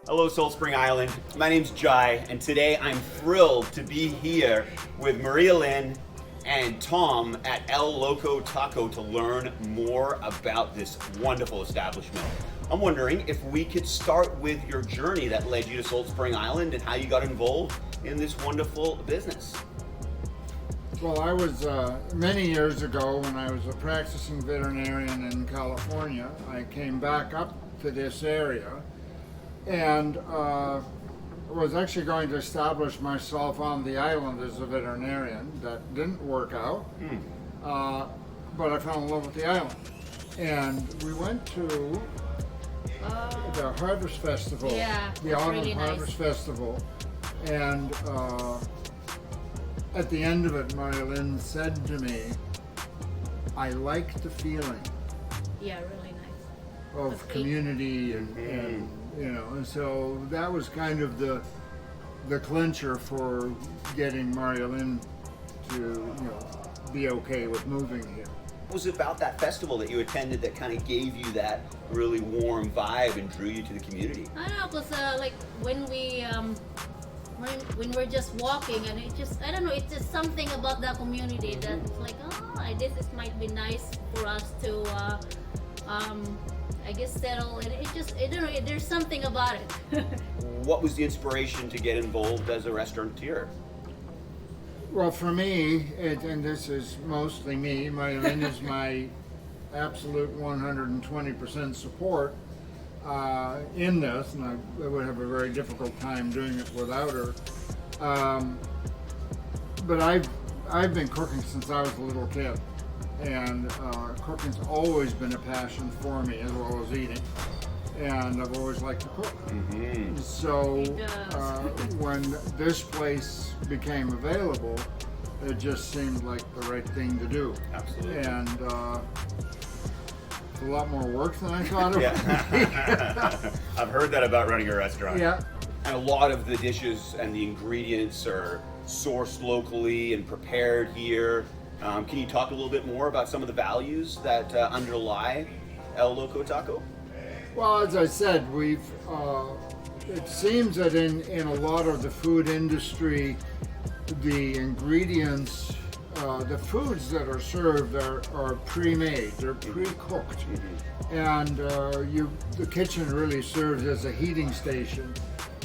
Hello, Salt Spring Island. My name's Jai, and today I'm thrilled to be here with Maria Lynn and Tom at El Loco Taco to learn more about this wonderful establishment. I'm wondering if we could start with your journey that led you to Salt Spring Island and how you got involved in this wonderful business. Well, I was many years ago when I was a practicing veterinarian in California. I came back up to this area and was actually going to establish myself on the island as a veterinarian. That didn't work out, but I fell in love with the island. And we went to the Harvest Festival, the Autumn really Harvest nice. Festival, and at the end of it, Marilyn said to me, I like the feeling Yeah, really nice. of Okay. community and and so that was kind of the clincher for getting Marilyn to be okay with moving here. What was it about that festival that you attended that kind of gave you that really warm vibe and drew you to the community? I don't know, because like when we're just walking, and it just, I don't know, it's just something about that community that's like, this might be nice for us to I guess settle, and it just, I don't know, there's something about it. What was the inspiration to get involved as a restaurateur? Well, for me, and this is mostly me, Marilyn is my absolute 120% support in this, and I would have a very difficult time doing it without her. But I've been cooking since I was a little kid, and cooking's always been a passion for me as well as eating, and I've always liked to cook. So when this place became available, it just seemed like the right thing to do. Absolutely. And it's a lot more work than I thought it would Yeah. I've heard that about running a restaurant. be. Yeah. And a lot of the dishes and the ingredients are sourced locally and prepared here. Can you talk a little bit more about some of the values that underlie El Loco Taco? Well, as I said, it seems that in a lot of the food industry, the ingredients, the foods that are served are pre-made, they're pre-cooked. And the kitchen really serves as a heating station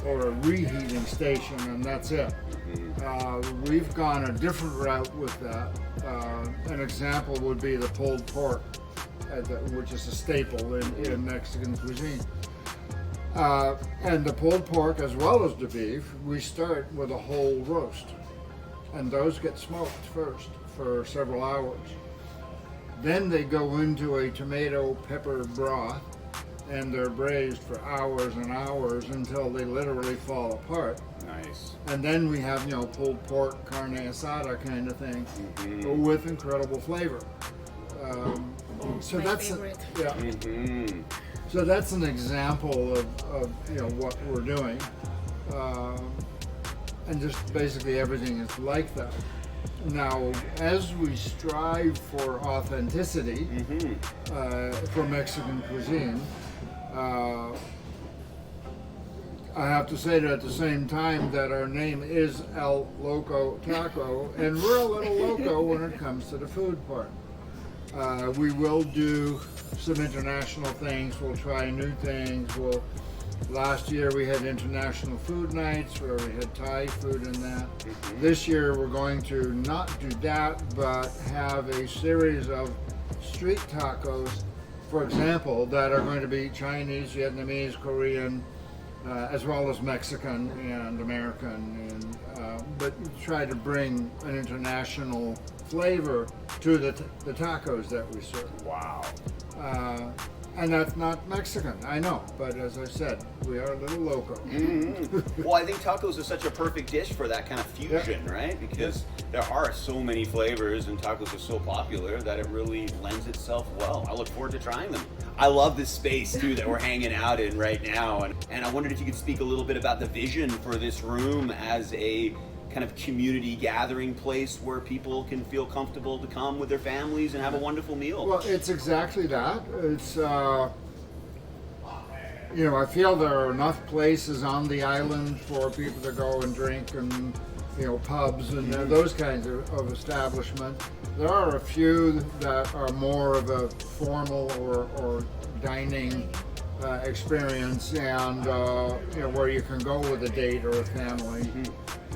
or a reheating station, and that's it. We've gone a different route with that. An example would be the pulled pork, which is a staple in Mexican cuisine. And the pulled pork, as well as the beef, we start with a whole roast. And those get smoked first for several hours. Then they go into a tomato pepper broth, and they're braised for hours and hours until they literally fall apart. Nice. And then we have, pulled pork, carne asada kind of thing, with incredible flavor. So My that's favorite. So that's an example of what we're doing, and just basically everything is like that. Now, as we strive for authenticity for Mexican cuisine, I have to say that at the same time that our name is El Loco Taco, and we're a little loco when it comes to the food part. We will do some international things. We'll try new things. Last year we had international food nights where we had Thai food in that. This year we're going to not do that, but have a series of street tacos, for example, that are going to be Chinese, Vietnamese, Korean, as well as Mexican and American, but try to bring an international flavor to the tacos that we serve. Wow. And that's not Mexican, I know, but as I said, we are a little loco. Well, I think tacos are such a perfect dish for that kind of fusion, right? Because there are so many flavors and tacos are so popular that it really lends itself well. I look forward to trying them. I love this space too that we're hanging out in right now, and I wondered if you could speak a little bit about the vision for this room as a kind of community gathering place where people can feel comfortable to come with their families and have a wonderful meal. Well, it's exactly that. It's you know, I feel there are enough places on the island for people to go and drink, and you know, pubs and those kinds of establishments. There are a few that are more of a formal or dining experience, and you know, where you can go with a date or a family.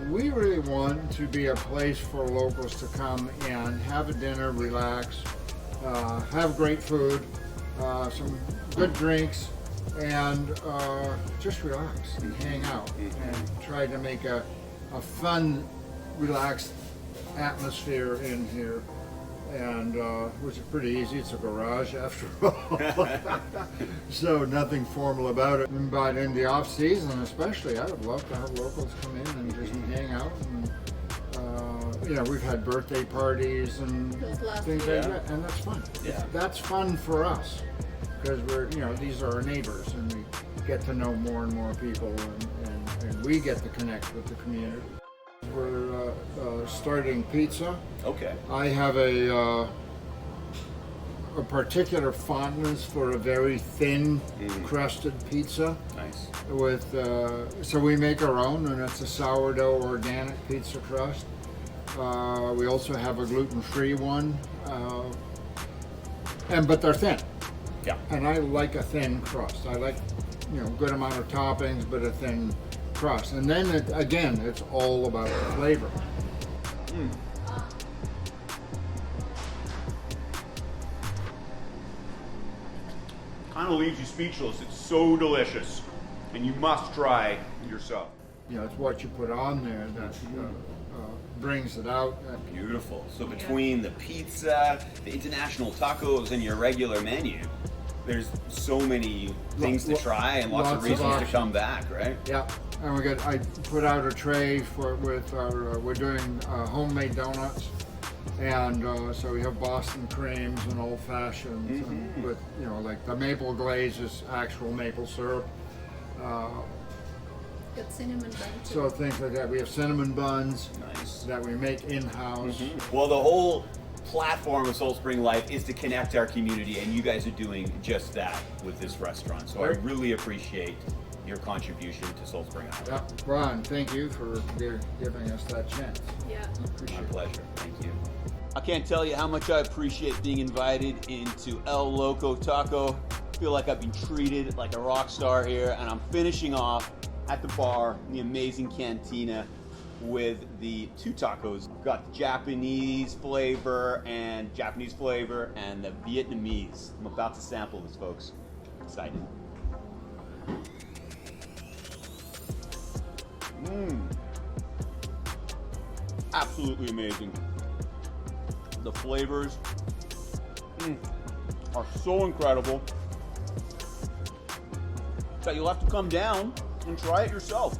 We really want to be a place for locals to come and have a dinner, relax, have great food, some good drinks, and just relax and hang out and try to make a fun, relaxed atmosphere in here. And which is pretty easy. It's a garage after all. So nothing formal about it. But in the off season especially, I would love to have locals come in and just hang out. And you know, we've had birthday parties and things like that, and that's fun. Yeah. That's fun for us because we're, you know, these are our neighbors, and we get to know more and more people, and we get to connect with the community. We're starting pizza. Okay. I have a particular fondness for a very thin crusted pizza. Nice. With so we make our own, and it's a sourdough organic pizza crust. We also have a gluten-free one, but they're thin. Yeah. And I like a thin crust. I like, you know, good amount of toppings, but a thin crust. And then again, it's all about the flavor. Kind of leaves you speechless. It's so delicious, and you must try yourself. You know, it's what you put on there that brings it out. Beautiful. So between the pizza, the international tacos, and your regular menu, there's so many things to try and lots of reasons to come back, right? Yeah. And I put out a tray with our, we're doing homemade donuts. And so we have Boston creams and old fashions, and with, you know, like the maple glaze is actual maple syrup. Got cinnamon bun too. So things like that. We have cinnamon buns Nice. that we make in-house. Well, the whole platform of Salt Spring Life is to connect our community, and you guys are doing just that with this restaurant. So I really appreciate your contribution to Salt Spring Island. Yeah, Ron, thank you for giving us that chance. Yeah. My pleasure. Thank you. I can't tell you how much I appreciate being invited into El Loco Taco. I feel like I've been treated like a rock star here, and I'm finishing off at the bar in the amazing Cantina with the two tacos. We've got the Japanese flavor and the Vietnamese. I'm about to sample this, folks. Excited. Absolutely amazing. The flavors are so incredible that you'll have to come down and try it yourself.